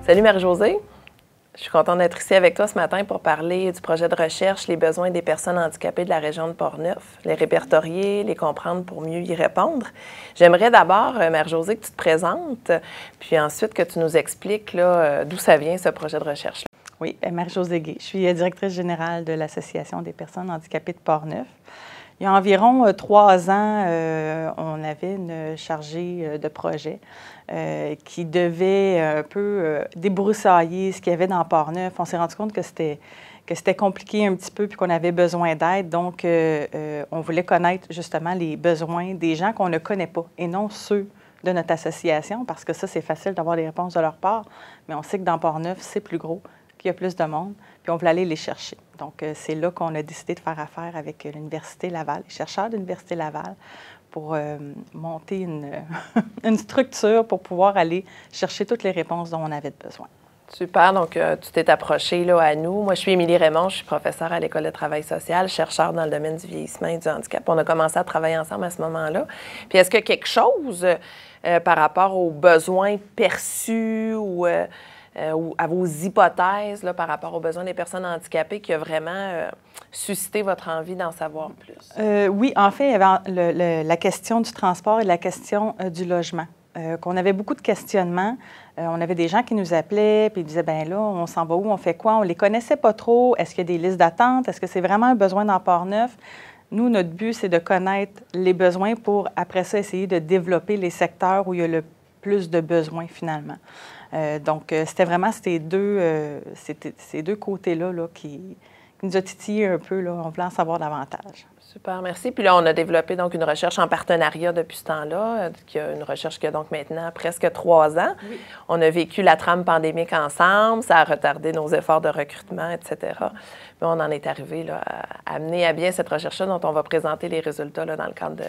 Salut Marie-Josée, je suis contente d'être ici avec toi ce matin pour parler du projet de recherche Les besoins des personnes handicapées de la région de Portneuf, les répertorier, les comprendre pour mieux y répondre. J'aimerais d'abord, Marie-Josée, que tu te présentes, puis ensuite que tu nous expliques d'où ça vient ce projet de recherche-là. Oui, Marie-Josée Guay. Je suis directrice générale de l'Association des personnes handicapées de Portneuf. Il y a environ 3 ans, on avait une chargée de projet qui devait un peu débroussailler ce qu'il y avait dans Portneuf. On s'est rendu compte que c'était compliqué un petit peu puis qu'on avait besoin d'aide. Donc, on voulait connaître justement les besoins des gens qu'on ne connaît pas et non ceux de notre association, parce que ça, c'est facile d'avoir des réponses de leur part, mais on sait que dans Portneuf, c'est plus gros, qu'il y a plus de monde, puis on voulait aller les chercher. Donc, c'est là qu'on a décidé de faire affaire avec l'Université Laval, les chercheurs de l'Université Laval, pour monter une structure pour pouvoir aller chercher toutes les réponses dont on avait besoin. Super. Donc, tu t'es approchée à nous. Moi, je suis Émilie Raymond, je suis professeure à l'École de travail social, chercheur dans le domaine du vieillissement et du handicap. On a commencé à travailler ensemble à ce moment-là. Puis, est-ce qu'il y a quelque chose par rapport aux besoins perçus ou à vos hypothèses par rapport aux besoins des personnes handicapées qui a vraiment suscité votre envie d'en savoir plus? Oui, en fait, il y avait la question du transport et la question du logement. Qu'on avait beaucoup de questionnements. On avait des gens qui nous appelaient puis ils disaient, bien là, on s'en va où, on fait quoi? On ne les connaissait pas trop. Est-ce qu'il y a des listes d'attente? Est-ce que c'est vraiment un besoin dans Portneuf? Nous, notre but, c'est de connaître les besoins pour, après ça, essayer de développer les secteurs où il y a le plus de besoins, finalement. Donc, c'était vraiment ces deux côtés-là qui nous a titillé un peu. On voulait en savoir davantage. Super, merci. Puis là, on a développé donc une recherche en partenariat depuis ce temps-là, une recherche qui a donc maintenant presque 3 ans. Oui. On a vécu la trame pandémique ensemble, ça a retardé nos efforts de recrutement, etc. Mais on en est arrivé à mener à bien cette recherche-là dont on va présenter les résultats dans le cadre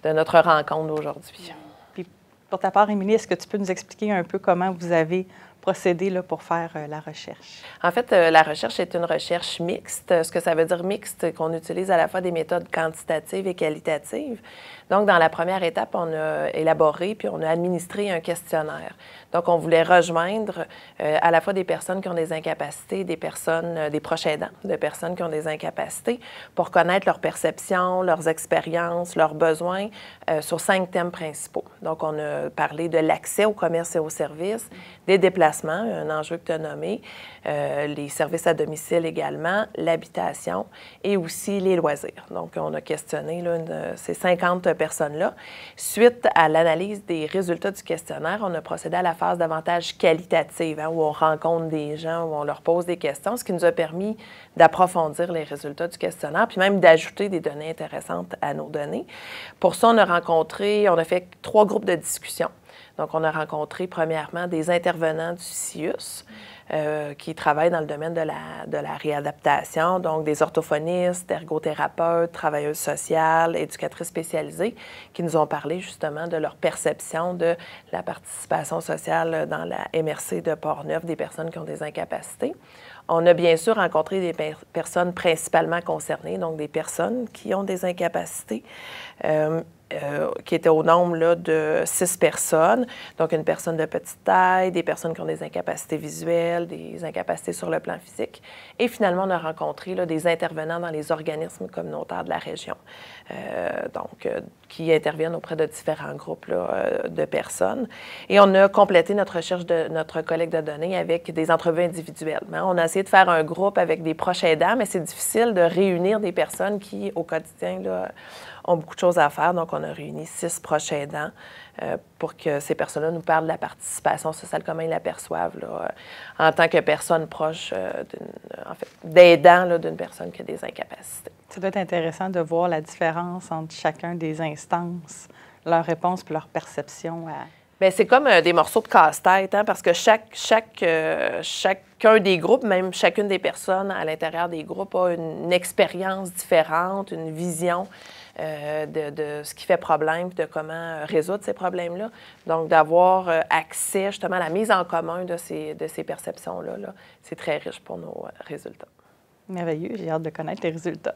de notre rencontre d'aujourd'hui. Puis pour ta part, Émilie, est-ce que tu peux nous expliquer un peu comment vous avez procédé pour faire la recherche? En fait, la recherche est une recherche mixte. Ce que ça veut dire mixte, c'est qu'on utilise à la fois des méthodes quantitatives et qualitatives. Donc, dans la première étape, on a élaboré puis on a administré un questionnaire. Donc, on voulait rejoindre à la fois des personnes qui ont des incapacités, des proches aidants, de personnes qui ont des incapacités, pour connaître leurs perceptions, leurs expériences, leurs besoins sur 5 thèmes principaux. Donc, on a parlé de l'accès au commerce et aux services, des déplacements, un enjeu que tu as nommé, les services à domicile également, l'habitation et aussi les loisirs. Donc, on a questionné ces 50 personnes-là. Suite à l'analyse des résultats du questionnaire, on a procédé à la phase davantage qualitative, où on rencontre des gens, où on leur pose des questions, ce qui nous a permis d'approfondir les résultats du questionnaire, puis même d'ajouter des données intéressantes à nos données. Pour ça, on a fait 3 groupes de discussion. Donc, on a rencontré premièrement des intervenants du CIUS qui travaillent dans le domaine de la réadaptation, donc des orthophonistes, ergothérapeutes, travailleuses sociales, éducatrices spécialisées, qui nous ont parlé justement de leur perception de la participation sociale dans la MRC de Portneuf des personnes qui ont des incapacités. On a bien sûr rencontré des personnes principalement concernées, donc des personnes qui ont des incapacités, qui étaient au nombre de 6 personnes, donc une personne de petite taille, des personnes qui ont des incapacités visuelles, des incapacités sur le plan physique. Et finalement, on a rencontré des intervenants dans les organismes communautaires de la région, qui interviennent auprès de différents groupes de personnes. Et on a complété notre recherche de notre collecte de données avec des entrevues individuelles. On a essayé de faire un groupe avec des proches aidants, mais c'est difficile de réunir des personnes qui, au quotidien, ont beaucoup de choses à faire. Donc, on a réuni 6 proches aidants pour que ces personnes-là nous parlent de la participation sociale, comment ils l'aperçoivent en tant que personne proche, d'aidant d'une personne qui a des incapacités. Ça doit être intéressant de voir la différence entre chacun des instances, leurs réponses puis leur perception à... Bien, c'est comme des morceaux de casse-tête, parce que chacun des groupes, même chacune des personnes à l'intérieur des groupes a une expérience différente, une vision de ce qui fait problème, de comment résoudre ces problèmes-là. Donc, d'avoir accès justement à la mise en commun de ces perceptions-là, c'est très riche pour nos résultats. Merveilleux, j'ai hâte de connaître les résultats.